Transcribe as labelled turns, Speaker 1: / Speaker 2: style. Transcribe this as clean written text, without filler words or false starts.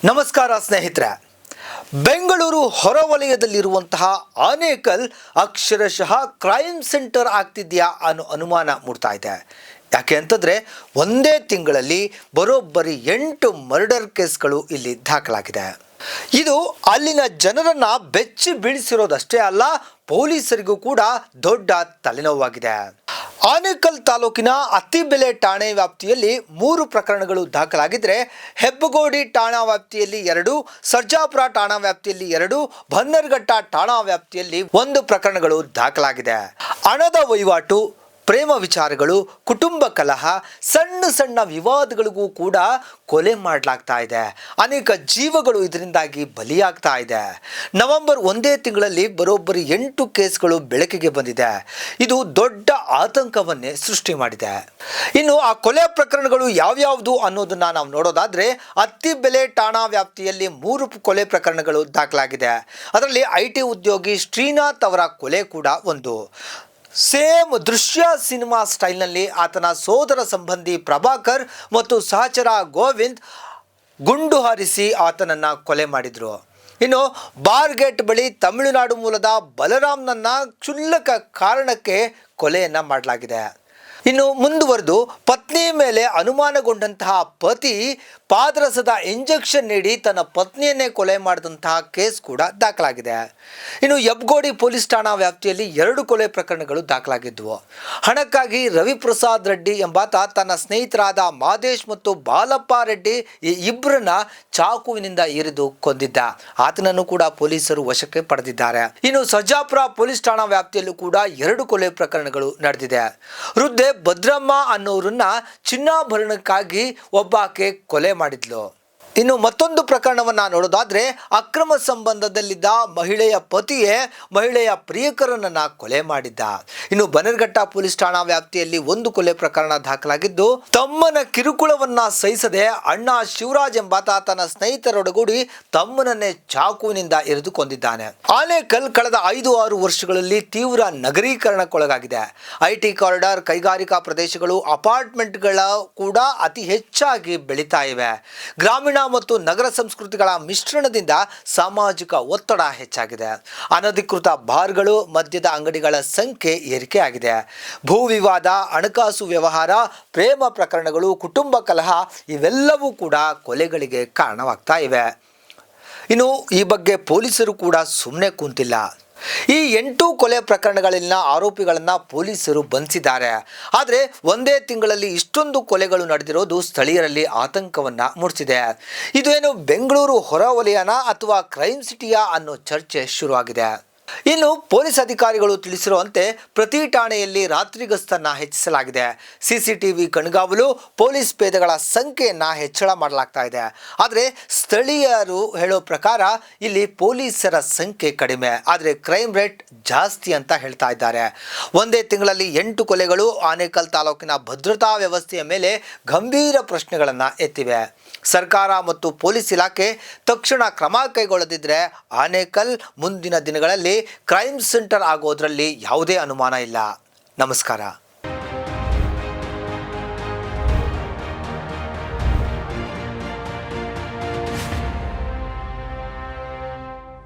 Speaker 1: ನಮಸ್ಕಾರ ಸ್ನೇಹಿತರೆ. ಬೆಂಗಳೂರು ಹೊರವಲಯದಲ್ಲಿರುವಂತಹ ಆನೇಕಲ್ ಅಕ್ಷರಶಃ ಕ್ರೈಮ್ ಸೆಂಟರ್ ಆಗ್ತಿದೆಯಾ ಅನ್ನೋ ಅನುಮಾನ ಮೂಡ್ತಾ ಇದೆ. ಯಾಕೆ ಅಂತಂದರೆ ಒಂದೇ ತಿಂಗಳಲ್ಲಿ ಬರೋಬ್ಬರಿ 8 ಮರ್ಡರ್ ಕೇಸ್ಗಳು ಇಲ್ಲಿ ದಾಖಲಾಗಿದೆ. ಇದು ಅಲ್ಲಿನ ಜನರನ್ನು ಬೆಚ್ಚಿ ಬೀಳಿಸಿರೋದಷ್ಟೇ ಅಲ್ಲ, ಪೊಲೀಸರಿಗೂ ಕೂಡ ದೊಡ್ಡ ತಲೆನೋವಾಗಿದೆ. ಆನೇಕಲ್ ತಾಲೂಕಿನ ಅತ್ತಿಬೆಲೆ ಠಾಣೆ ವ್ಯಾಪ್ತಿಯಲ್ಲಿ 3 ಪ್ರಕರಣಗಳು ದಾಖಲಾಗಿದ್ದರೆ, ಹೆಬ್ಬಗೋಡಿ ಠಾಣಾ ವ್ಯಾಪ್ತಿಯಲ್ಲಿ 2, ಸರ್ಜಾಪುರ ಠಾಣಾ ವ್ಯಾಪ್ತಿಯಲ್ಲಿ 2, ಬನ್ನರ್ಘಟ್ಟ ಠಾಣಾ ವ್ಯಾಪ್ತಿಯಲ್ಲಿ 1 ಪ್ರಕರಣಗಳು ದಾಖಲಾಗಿದೆ. ಹಣದ ವಹಿವಾಟು, ಪ್ರೇಮ ವಿಚಾರಗಳು, ಕುಟುಂಬ ಕಲಹ, ಸಣ್ಣ ಸಣ್ಣ ವಿವಾದಗಳಿಗೂ ಕೂಡ ಕೊಲೆ ಮಾಡಲಾಗ್ತಾ ಇದೆ. ಅನೇಕ ಜೀವಗಳು ಇದರಿಂದಾಗಿ ಬಲಿಯಾಗ್ತಾ ಇದೆ. ನವೆಂಬರ್ ಒಂದೇ ತಿಂಗಳಲ್ಲಿ ಬರೋಬ್ಬರಿ 8 ಕೇಸ್ಗಳು ಬೆಳಕಿಗೆ ಬಂದಿದೆ. ಇದು ದೊಡ್ಡ ಆತಂಕವನ್ನೇ ಸೃಷ್ಟಿ ಮಾಡಿದೆ. ಇನ್ನು ಆ ಕೊಲೆ ಪ್ರಕರಣಗಳು ಯಾವ್ಯಾವುದು ಅನ್ನೋದನ್ನ ನಾವು ನೋಡೋದಾದ್ರೆ, ಅತ್ತಿಬೆಲೆ ಠಾಣಾ ವ್ಯಾಪ್ತಿಯಲ್ಲಿ 3 ಕೊಲೆ ಪ್ರಕರಣಗಳು ದಾಖಲಾಗಿದೆ. ಅದರಲ್ಲಿ IT ಉದ್ಯೋಗಿ ಶ್ರೀನಾಥ್ ಅವರ ಕೊಲೆ ಕೂಡ ಒಂದು. ಸೇಮ್ ದೃಶ್ಯ ಸಿನಿಮಾ ಸ್ಟೈಲ್ನಲ್ಲಿ ಆತನ ಸೋದರ ಸಂಬಂಧಿ ಪ್ರಭಾಕರ್ ಮತ್ತು ಸಹಚರ ಗೋವಿಂದ್ ಗುಂಡು ಹಾರಿಸಿ ಆತನನ್ನು ಕೊಲೆ ಮಾಡಿದರು. ಇನ್ನು ಬಾರ್ಗೇಟ್ ಬಳಿ ತಮಿಳುನಾಡು ಮೂಲದ ಬಲರಾಮ್ನನ್ನ ಕ್ಷುಲ್ಲಕ ಕಾರಣಕ್ಕೆ ಕೊಲೆಯನ್ನು ಮಾಡಲಾಗಿದೆ. ಇನ್ನು ಮುಂದುವರೆದು ಪತ್ನಿ ಮೇಲೆ ಅನುಮಾನಗೊಂಡಂತಹ ಪತಿ ಪಾದರಸದ ಇಂಜೆಕ್ಷನ್ ನೀಡಿ ತನ್ನ ಪತ್ನಿಯನ್ನೇ ಕೊಲೆ ಮಾಡಿದಂತಹ ಕೇಸ್ ಕೂಡ ದಾಖಲಾಗಿದೆ. ಇನ್ನು ಹೆಬ್ಬಗೋಡಿ ಪೊಲೀಸ್ ಠಾಣಾ ವ್ಯಾಪ್ತಿಯಲ್ಲಿ 2 ಕೊಲೆ ಪ್ರಕರಣಗಳು ದಾಖಲಾಗಿದ್ದವು. ಹಣಕ್ಕಾಗಿ ರವಿಪ್ರಸಾದ್ ರೆಡ್ಡಿ ಎಂಬಾತ ತನ್ನ ಸ್ನೇಹಿತರಾದ ಮಾದೇಶ್ ಮತ್ತು ಬಾಲಪ್ಪ ರೆಡ್ಡಿ ಈ ಇಬ್ಬರನ್ನ ಚಾಕುವಿನಿಂದ ಇರಿದು ಕೊಂದಿದ್ದ. ಆತನನ್ನು ಕೂಡ ಪೊಲೀಸರು ವಶಕ್ಕೆ ಪಡೆದಿದ್ದಾರೆ. ಇನ್ನು ಸರ್ಜಾಪುರ ಪೊಲೀಸ್ ಠಾಣಾ ವ್ಯಾಪ್ತಿಯಲ್ಲೂ ಕೂಡ 2 ಕೊಲೆ ಪ್ರಕರಣಗಳು ನಡೆದಿದೆ. ವೃದ್ಧೆ ಭದ್ರಮ್ಮ ಅನ್ನೋರನ್ನ ಚಿನ್ನಾಭರಣಕ್ಕಾಗಿ ಒಬ್ಬಾಕೆ ಕೊಲೆ ಮಾಡಿದ್ಲು. ಇನ್ನು ಮತ್ತೊಂದು ಪ್ರಕರಣವನ್ನು ನೋಡೋದಾದ್ರೆ, ಅಕ್ರಮ ಸಂಬಂಧದಲ್ಲಿದ್ದ ಮಹಿಳೆಯ ಪತಿಯೇ ಮಹಿಳೆಯ ಪ್ರಿಯಕರನನ್ನ ಕೊಲೆ ಮಾಡಿದ್ದ. ಇನ್ನು ಬನ್ನರ್ಘಟ್ಟ ಪೊಲೀಸ್ ಠಾಣಾ ವ್ಯಾಪ್ತಿಯಲ್ಲಿ 1 ಕೊಲೆ ಪ್ರಕರಣ ದಾಖಲಾಗಿದ್ದು, ತಮ್ಮನ ಕಿರುಕುಳವನ್ನ ಸಹಿಸದೆ ಅಣ್ಣ ಶಿವರಾಜ್ ಎಂಬಾತ ತನ್ನ ಸ್ನೇಹಿತರೊಡಗೂಡಿ ತಮ್ಮನನ್ನೇ ಚಾಕುವಿನಿಂದ ಇರಿದು ಕೊಂದಿದ್ದಾನೆ. ಆನೇಕಲ್ ಕಳೆದ 5-6 ವರ್ಷಗಳಲ್ಲಿ ತೀವ್ರ ನಗರೀಕರಣಕ್ಕೊಳಗಾಗಿದೆ. IT ಕಾರಿಡಾರ್, ಕೈಗಾರಿಕಾ ಪ್ರದೇಶಗಳು, ಅಪಾರ್ಟ್ಮೆಂಟ್ಗಳ ಕೂಡ ಅತಿ ಹೆಚ್ಚಾಗಿ ಬೆಳೀತಾ ಇವೆ. ಗ್ರಾಮೀಣ ಮತ್ತು ನಗರ ಸಂಸ್ಕೃತಿಗಳ ಮಿಶ್ರಣದಿಂದ ಸಾಮಾಜಿಕ ಒತ್ತಡ ಹೆಚ್ಚಾಗಿದೆ. ಅನಧಿಕೃತ ಬಾರ್ಗಳು, ಮದ್ಯದ ಅಂಗಡಿಗಳ ಸಂಖ್ಯೆ ಏರಿಕೆಯಾಗಿದೆ. ಭೂ ವಿವಾದ, ಹಣಕಾಸು ವ್ಯವಹಾರ, ಪ್ರೇಮ ಪ್ರಕರಣಗಳು, ಕುಟುಂಬ ಕಲಹ ಇವೆಲ್ಲವೂ ಕೂಡ ಕೊಲೆಗಳಿಗೆ ಕಾರಣವಾಗ್ತಾ ಇವೆ. ಇನ್ನು ಈ ಬಗ್ಗೆ ಪೊಲೀಸರು ಕೂಡ ಸುಮ್ಮನೆ ಕೂತಿಲ್ಲ. ಈ 8 ಕೊಲೆ ಪ್ರಕರಣಗಳಲ್ಲಿನ ಆರೋಪಿಗಳನ್ನು ಪೊಲೀಸರು ಬಂಧಿಸಿದ್ದಾರೆ. ಆದರೆ ಒಂದೇ ತಿಂಗಳಲ್ಲಿ ಇಷ್ಟೊಂದು ಕೊಲೆಗಳು ನಡೆದಿರೋದು ಸ್ಥಳೀಯರಲ್ಲಿ ಆತಂಕವನ್ನು ಮೂಡಿಸಿದೆ. ಇದೇನು ಬೆಂಗಳೂರು ಹೊರವಲಯನ ಅಥವಾ ಕ್ರೈಮ್ ಸಿಟಿಯಾ ಅನ್ನೋ ಚರ್ಚೆ ಶುರುವಾಗಿದೆ. ಇನ್ನು ಪೊಲೀಸ್ ಅಧಿಕಾರಿಗಳು ತಿಳಿಸಿರುವಂತೆ ಪ್ರತಿ ಠಾಣೆಯಲ್ಲಿ ರಾತ್ರಿ ಗಸ್ತನ್ನು ಹೆಚ್ಚಿಸಲಾಗಿದೆ. CCTV ಕಣ್ಗಾವಲು, ಪೊಲೀಸ್ ಪೇದೆಗಳ ಸಂಖ್ಯೆಯನ್ನು ಹೆಚ್ಚಳ ಮಾಡಲಾಗ್ತಾ ಇದೆ. ಆದರೆ ಸ್ಥಳೀಯರು ಹೇಳೋ ಪ್ರಕಾರ ಇಲ್ಲಿ ಪೊಲೀಸರ ಸಂಖ್ಯೆ ಕಡಿಮೆ, ಆದರೆ ಕ್ರೈಮ್ ರೇಟ್ ಜಾಸ್ತಿ ಅಂತ ಹೇಳ್ತಾ ಇದ್ದಾರೆ. ಒಂದೇ ತಿಂಗಳಲ್ಲಿ 8 ಕೊಲೆಗಳು ಆನೇಕಲ್ ತಾಲೂಕಿನ ಭದ್ರತಾ ವ್ಯವಸ್ಥೆಯ ಮೇಲೆ ಗಂಭೀರ ಪ್ರಶ್ನೆಗಳನ್ನು ಎತ್ತಿವೆ. ಸರ್ಕಾರ ಮತ್ತು ಪೊಲೀಸ್ ಇಲಾಖೆ ತಕ್ಷಣ ಕ್ರಮ ಕೈಗೊಳ್ಳದಿದ್ದರೆ ಆನೇಕಲ್ ಮುಂದಿನ ದಿನಗಳಲ್ಲಿ ಕ್ರೈಮ್ ಸೆಂಟರ್ ಆಗೋದ್ರಲ್ಲಿ ಯಾವುದೇ ಅನುಮಾನ ಇಲ್ಲ. ನಮಸ್ಕಾರ.